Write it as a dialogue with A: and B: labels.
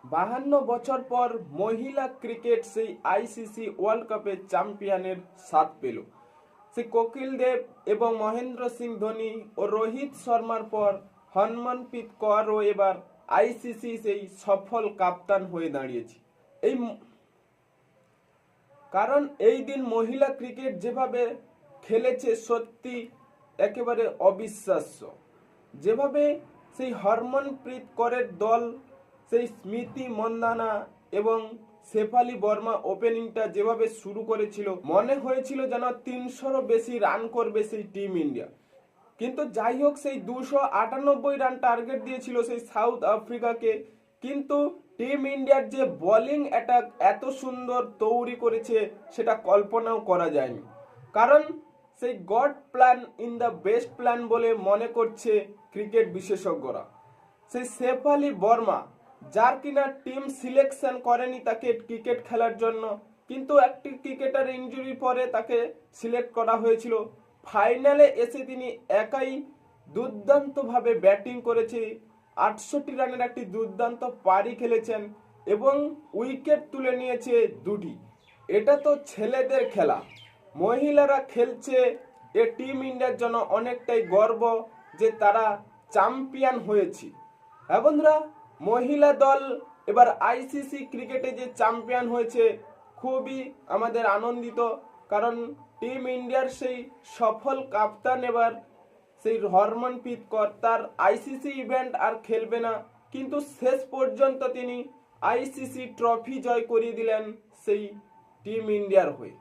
A: 52 বছর পর মহিলা ক্রিকেট সেই আইসিসি ওয়ার্ল্ড কাপের চ্যাম্পিয়নের স্বাদ পেল। সেই কপিল দেব এবং মহেন্দ্র সিং ধোনি ও রোহিত শর্মার পর হরমনপ্রীত কৌরও এবার আইসিসি সেই সফল কাপ্তান হয়ে দাঁড়িয়েছে। কারণ এই দিন মহিলা ক্রিকেট যেভাবে খেলেছে সত্যি একেবারে অবিশ্বাস্য। যেভাবে সেই হরমনপ্রীত কৌরের দল সেই স্মৃতি মন্দানা এবং শেফালি বর্মা ওপেনিংটা যেভাবে শুরু করেছিল, মনে হয়েছিল যেন 300-রও বেশি রান করবে সেই টিম ইন্ডিয়া। কিন্তু যাই হোক, সেই 298 রান টার্গেট দিয়েছিল সেই সাউথ আফ্রিকাকে, কিন্তু টিম ইন্ডিয়ার যে বোলিং অ্যাটাক এত সুন্দর তৈরি করেছে সেটা কল্পনাও করা যায়নি। কারণ সেই god plan in the best plan বলে মনে করছে ক্রিকেট বিশেষজ্ঞরা। সেই শেফালি বর্মা, যার কিনা টিম সিলেকশন করেনি তাকে ক্রিকেট খেলার জন্য, কিন্তু একটি ক্রিকেটার ইনজুরির পরে তাকে সিলেক্ট করা হয়েছিল। ফাইনালে এসে তিনি একাই দুর্দান্তভাবে ব্যাটিং করেছে, 68 রানের একটি দুর্দান্ত পারি খেলেছেন এবং উইকেট তুলে নিয়েছে 2টি। এটা তো ছেলেদের খেলা, মহিলারা খেলছে। এ টিম ইন্ডিয়ার জন্য অনেকটাই গর্ব যে তারা চ্যাম্পিয়ন হয়েছে। হ্যাঁ বন্ধুরা, মহিলা দল এবার আইসিসি ক্রিকেটে যে চ্যাম্পিয়ন হয়েছে খুবই আমাদের আনন্দিত। কারণ টিম ইন্ডিয়ার সেই সফল কাপ্তান এবার সেই হরমনপ্রীত কৌর তার আইসিসি ইভেন্ট আর খেলবে না, কিন্তু শেষ পর্যন্ত তিনি আইসিসি ট্রফি জয় করিয়ে দিলেন সেই টিম ইন্ডিয়ার হয়ে।